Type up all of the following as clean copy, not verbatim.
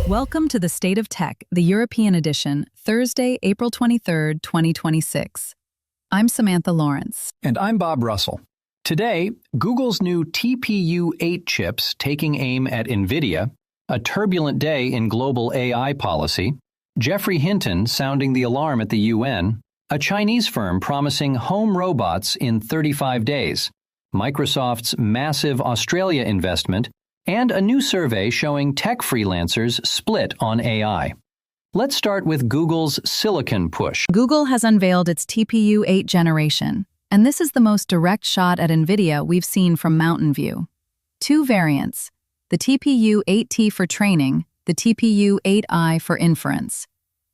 Welcome to the State of Tech, the European edition, Thursday, April 23, 2026. I'm Samantha Lawrence. And I'm Bob Russell. Today, Google's new TPU-8 chips taking aim at Nvidia, a turbulent day in global AI policy, Geoffrey Hinton sounding the alarm at the UN, a Chinese firm promising home robots in 35 days, Microsoft's massive Australia investment, and a new survey showing tech freelancers split on AI. Let's start with Google's silicon push. Google has unveiled its TPU-8 generation, and this is the most direct shot at Nvidia we've seen from Mountain View. Two variants, the TPU-8T for training, the TPU-8i for inference.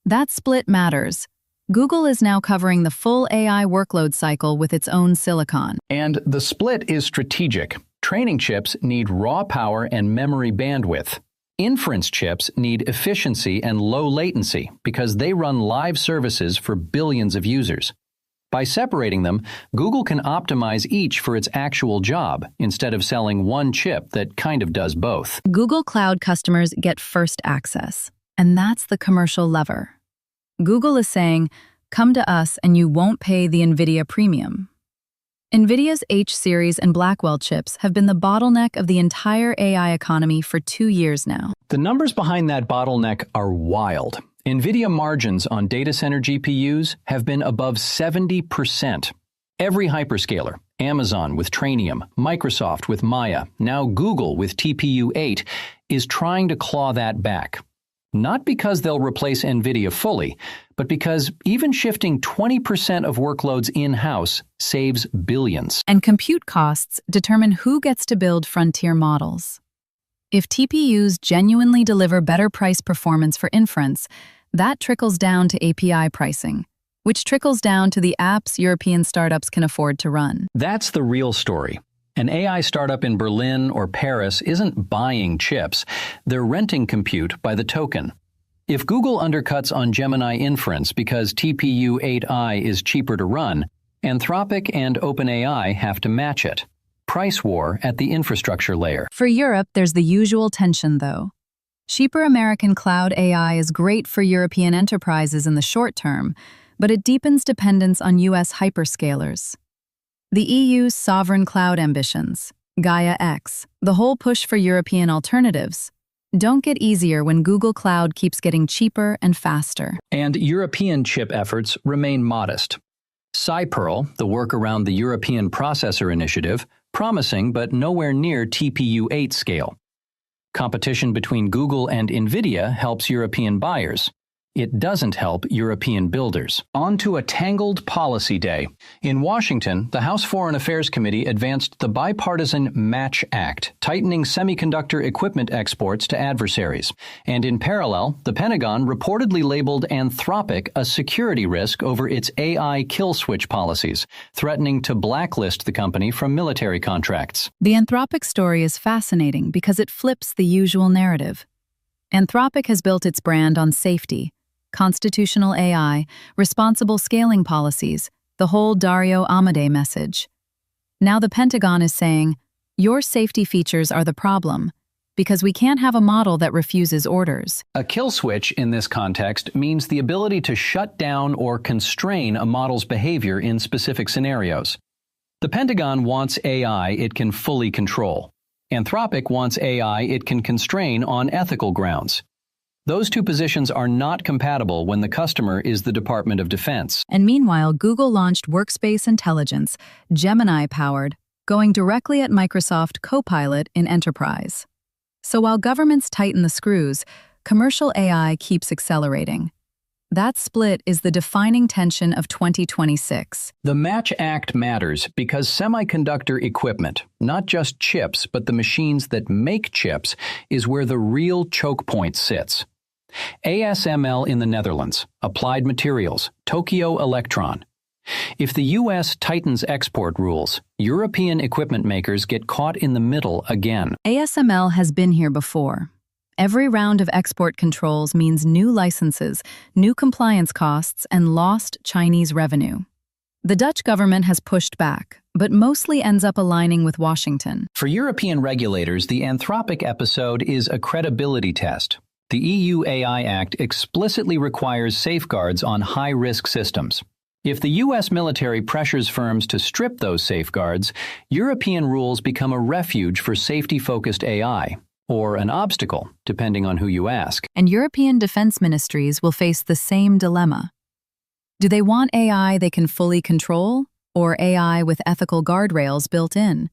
That split matters. Google is now covering the full AI workload cycle with its own silicon. And the split is strategic. Training chips need raw power and memory bandwidth. Inference chips need efficiency and low latency because they run live services for billions of users. By separating them, Google can optimize each for its actual job instead of selling one chip that kind of does both. Google Cloud customers get first access, and that's the commercial lever. Google is saying, come to us and you won't pay the Nvidia premium. Nvidia's H-series and Blackwell chips have been the bottleneck of the entire AI economy for 2 years now. The numbers behind that bottleneck are wild. Nvidia margins on data center GPUs have been above 70%. Every hyperscaler, Amazon with Trainium, Microsoft with Maya, now Google with TPU-8, is trying to claw that back. Not because they'll replace Nvidia fully, but because even shifting 20% of workloads in-house saves billions. And compute costs determine who gets to build frontier models. If TPUs genuinely deliver better price performance for inference, that trickles down to API pricing, which trickles down to the apps European startups can afford to run. That's the real story. An AI startup in Berlin or Paris isn't buying chips, they're renting compute by the token. If Google undercuts on Gemini inference because TPU-8i is cheaper to run, Anthropic and OpenAI have to match it. Price war at the infrastructure layer. For Europe, there's the usual tension, though. Cheaper American cloud AI is great for European enterprises in the short term, but it deepens dependence on US hyperscalers. The EU's sovereign cloud ambitions, Gaia X, the whole push for European alternatives, don't get easier when Google Cloud keeps getting cheaper and faster. And European chip efforts remain modest. SciPearl, the work around the European Processor Initiative, promising but nowhere near TPU-8 scale. Competition between Google and Nvidia helps European buyers. It doesn't help European builders. On to a tangled policy day. In Washington, the House Foreign Affairs Committee advanced the bipartisan Match Act, tightening semiconductor equipment exports to adversaries. And in parallel, the Pentagon reportedly labeled Anthropic a security risk over its AI kill switch policies, threatening to blacklist the company from military contracts. The Anthropic story is fascinating because it flips the usual narrative. Anthropic has built its brand on safety, constitutional AI, responsible scaling policies, the whole Dario Amodei message. Now the Pentagon is saying, your safety features are the problem, because we can't have a model that refuses orders. A kill switch in this context means the ability to shut down or constrain a model's behavior in specific scenarios. The Pentagon wants AI it can fully control. Anthropic wants AI it can constrain on ethical grounds. Those two positions are not compatible when the customer is the Department of Defense. And meanwhile, Google launched Workspace Intelligence, Gemini-powered, going directly at Microsoft Copilot in Enterprise. So while governments tighten the screws, commercial AI keeps accelerating. That split is the defining tension of 2026. The Match Act matters because semiconductor equipment, not just chips, but the machines that make chips, is where the real choke point sits. ASML in the Netherlands, Applied Materials, Tokyo Electron. If the U.S. tightens export rules, European equipment makers get caught in the middle again. ASML has been here before. Every round of export controls means new licenses, new compliance costs, and lost Chinese revenue. The Dutch government has pushed back, but mostly ends up aligning with Washington. For European regulators, the Anthropic episode is a credibility test. The EU AI Act explicitly requires safeguards on high-risk systems. If the U.S. military pressures firms to strip those safeguards, European rules become a refuge for safety-focused AI, or an obstacle, depending on who you ask. And European defense ministries will face the same dilemma. Do they want AI they can fully control, or AI with ethical guardrails built in?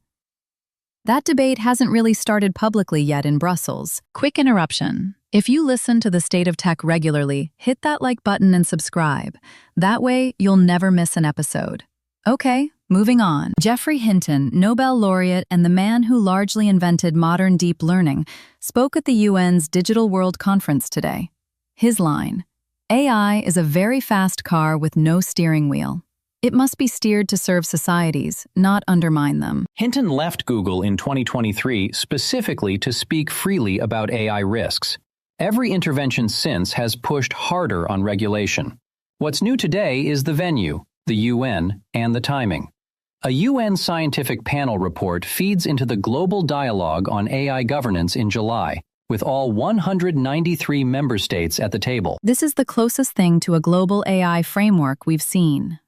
That debate hasn't really started publicly yet in Brussels. Quick interruption. If you listen to The State of Tech regularly, hit that like button and subscribe. That way, you'll never miss an episode. Okay, moving on. Geoffrey Hinton, Nobel laureate and the man who largely invented modern deep learning, spoke at the UN's Digital World Conference today. His line: AI is a very fast car with no steering wheel. It must be steered to serve societies, not undermine them. Hinton left Google in 2023 specifically to speak freely about AI risks. Every intervention since has pushed harder on regulation. What's new today is the venue, the UN, and the timing. A UN scientific panel report feeds into the global dialogue on AI governance in July, with all 193 member states at the table. This is the closest thing to a global AI framework we've seen.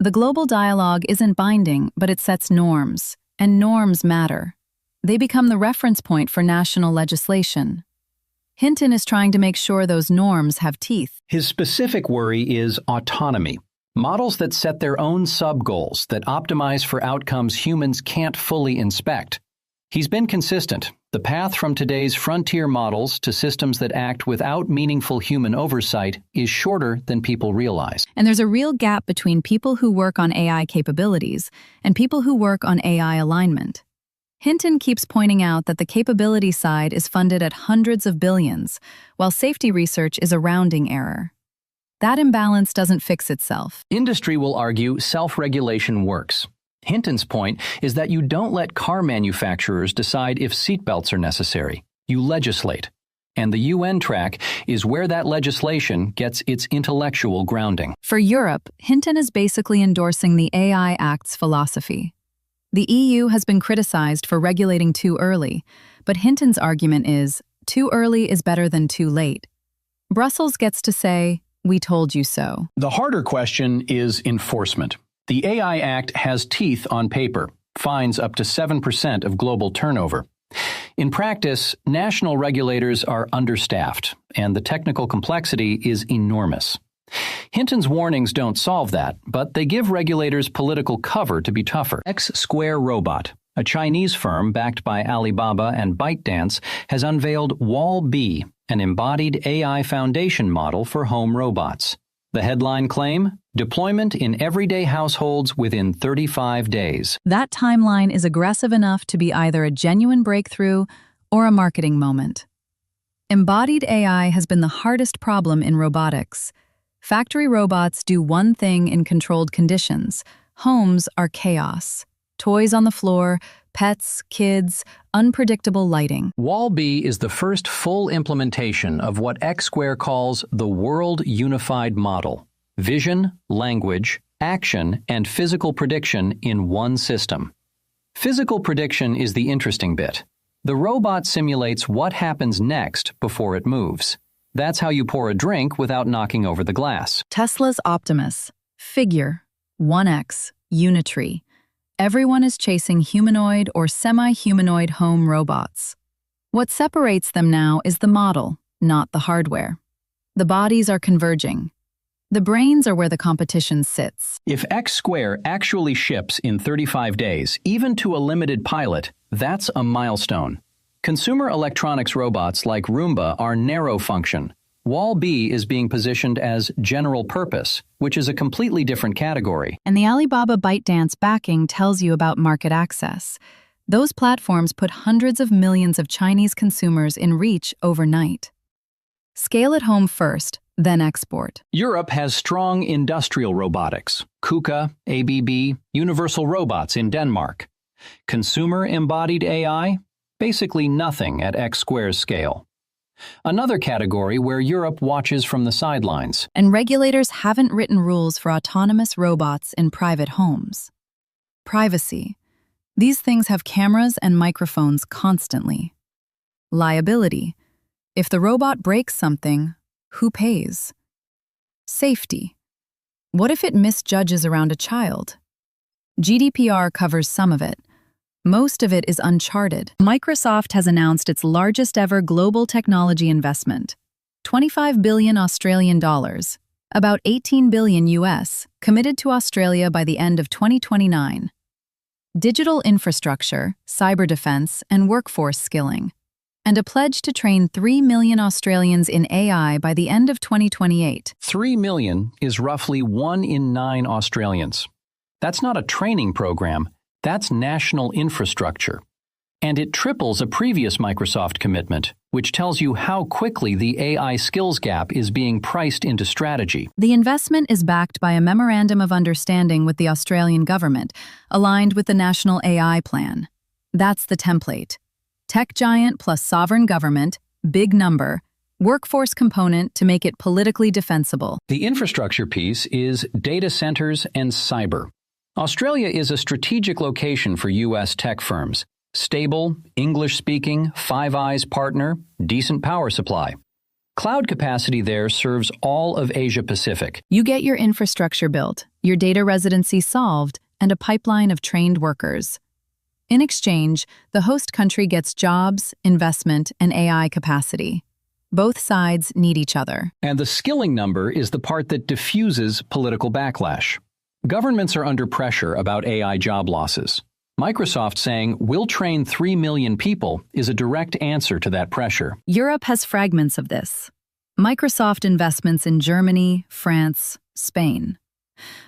The global dialogue isn't binding, but it sets norms, and norms matter. They become the reference point for national legislation. Hinton is trying to make sure those norms have teeth. His specific worry is autonomy. Models that set their own sub-goals that optimize for outcomes humans can't fully inspect. He's been consistent. The path from today's frontier models to systems that act without meaningful human oversight is shorter than people realize. And there's a real gap between people who work on AI capabilities and people who work on AI alignment. Hinton keeps pointing out that the capability side is funded at hundreds of billions, while safety research is a rounding error. That imbalance doesn't fix itself. Industry will argue self-regulation works. Hinton's point is that you don't let car manufacturers decide if seatbelts are necessary. You legislate. And the UN track is where that legislation gets its intellectual grounding. For Europe, Hinton is basically endorsing the AI Act's philosophy. The EU has been criticized for regulating too early, but Hinton's argument is, too early is better than too late. Brussels gets to say, we told you so. The harder question is enforcement. The AI Act has teeth on paper, fines up to 7% of global turnover. In practice, national regulators are understaffed, and the technical complexity is enormous. Hinton's warnings don't solve that, but they give regulators political cover to be tougher. X-Square Robot, a Chinese firm backed by Alibaba and ByteDance, has unveiled Wall-B, an embodied AI foundation model for home robots. The headline claim: deployment in everyday households within 35 days. That timeline is aggressive enough to be either a genuine breakthrough or a marketing moment. Embodied AI has been the hardest problem in robotics. Factory robots do one thing in controlled conditions. Homes are chaos. Toys on the floor, pets, kids, unpredictable lighting. Wall-B is the first full implementation of what X-Square calls the World Unified Model: vision, language, action, and physical prediction in one system. Physical prediction is the interesting bit. The robot simulates what happens next before it moves. That's how you pour a drink without knocking over the glass. Tesla's Optimus, Figure, 1X, Unitree. Everyone is chasing humanoid or semi-humanoid home robots. What separates them now is the model, not the hardware. The bodies are converging. The brains are where the competition sits. If X-Square actually ships in 35 days, even to a limited pilot, that's a milestone. Consumer electronics robots like Roomba are narrow function. Wall-B is being positioned as general purpose, which is a completely different category. And the Alibaba ByteDance backing tells you about market access. Those platforms put hundreds of millions of Chinese consumers in reach overnight. Scale at home first, then export. Europe has strong industrial robotics: KUKA, ABB, Universal Robots in Denmark. Consumer embodied AI? Basically nothing at X-Square's scale. Another category where Europe watches from the sidelines. And regulators haven't written rules for autonomous robots in private homes. Privacy. These things have cameras and microphones constantly. Liability. If the robot breaks something, who pays? Safety. What if it misjudges around a child? GDPR covers some of it. Most of it is uncharted. Microsoft has announced its largest ever global technology investment, 25 billion Australian dollars, about 18 billion US, committed to Australia by the end of 2029. Digital infrastructure, cyber defense, and workforce skilling, and a pledge to train 3 million Australians in AI by the end of 2028. 3 million is roughly 1 in 9 Australians. That's not a training program. That's national infrastructure. And it triples a previous Microsoft commitment, which tells you how quickly the AI skills gap is being priced into strategy. The investment is backed by a Memorandum of Understanding with the Australian government, aligned with the National AI Plan. That's the template. Tech giant plus sovereign government, big number, workforce component to make it politically defensible. The infrastructure piece is data centers and cyber. Australia is a strategic location for U.S. tech firms. Stable, English-speaking, Five Eyes partner, decent power supply. Cloud capacity there serves all of Asia-Pacific. You get your infrastructure built, your data residency solved, and a pipeline of trained workers. In exchange, the host country gets jobs, investment, and AI capacity. Both sides need each other. And the skilling number is the part that diffuses political backlash. Governments are under pressure about AI job losses. Microsoft saying, "We'll train 3 million people," is a direct answer to that pressure. Europe has fragments of this. Microsoft investments in Germany, France, Spain.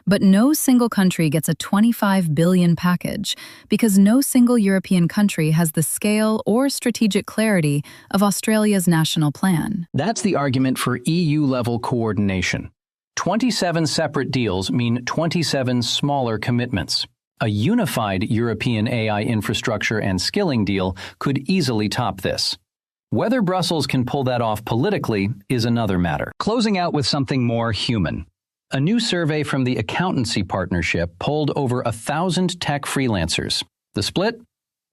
But no single country gets a 25 billion package because no single European country has the scale or strategic clarity of Australia's national plan. That's the argument for EU-level coordination. 27 separate deals mean 27 smaller commitments. A unified European AI infrastructure and skilling deal could easily top this. Whether Brussels can pull that off politically is another matter. Closing out with something more human. A new survey from the Accountancy Partnership polled over 1,000 tech freelancers. The split?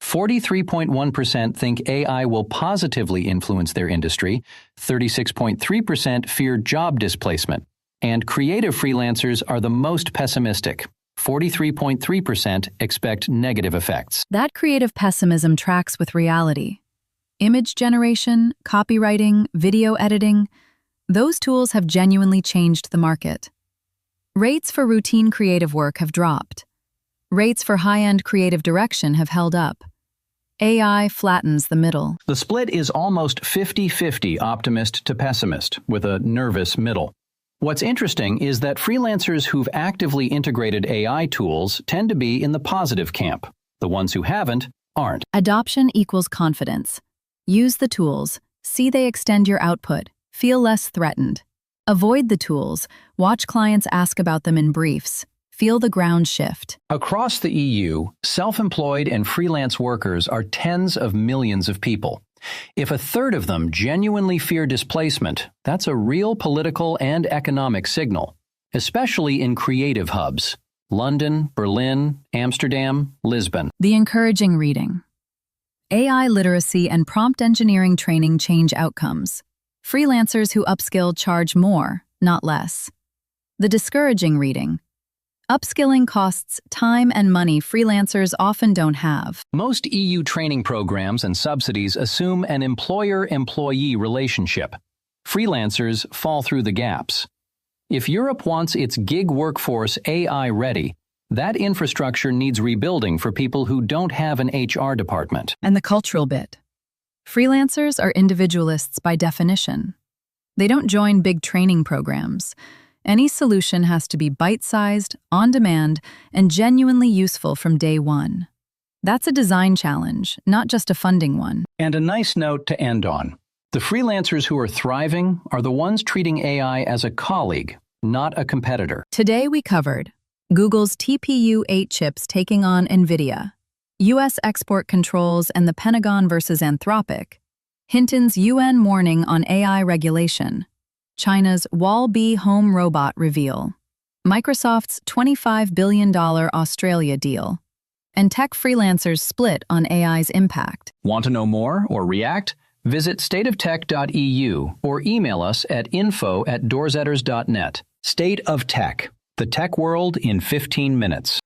43.1% think AI will positively influence their industry, 36.3% fear job displacement. And creative freelancers are the most pessimistic. 43.3% expect negative effects. That creative pessimism tracks with reality. Image generation, copywriting, video editing, those tools have genuinely changed the market. Rates for routine creative work have dropped. Rates for high-end creative direction have held up. AI flattens the middle. The split is almost 50-50 optimist to pessimist, with a nervous middle. What's interesting is that freelancers who've actively integrated AI tools tend to be in the positive camp. The ones who haven't aren't. Adoption equals confidence. Use the tools, see they extend your output, feel less threatened. Avoid the tools, watch clients ask about them in briefs, feel the ground shift. Across the EU, self-employed and freelance workers are tens of millions of people. If a third of them genuinely fear displacement, that's a real political and economic signal, especially in creative hubs. London, Berlin, Amsterdam, Lisbon. The encouraging reading. AI literacy and prompt engineering training change outcomes. Freelancers who upskill charge more, not less. The discouraging reading. Upskilling costs time and money freelancers often don't have. Most EU training programs and subsidies assume an employer-employee relationship. Freelancers fall through the gaps. If Europe wants its gig workforce AI-ready, that infrastructure needs rebuilding for people who don't have an HR department. And the cultural bit. Freelancers are individualists by definition. They don't join big training programs. Any solution has to be bite-sized, on-demand, and genuinely useful from day one. That's a design challenge, not just a funding one. And a nice note to end on. The freelancers who are thriving are the ones treating AI as a colleague, not a competitor. Today we covered Google's TPU 8 chips taking on Nvidia, U.S. export controls and the Pentagon versus Anthropic, Hinton's UN warning on AI regulation, China's Wall-B home robot reveal, Microsoft's $25 billion Australia deal, and tech freelancers split on AI's impact. Want to know more or react? Visit stateoftech.eu or email us at info@doorsetters.net. State of Tech, the tech world in 15 minutes.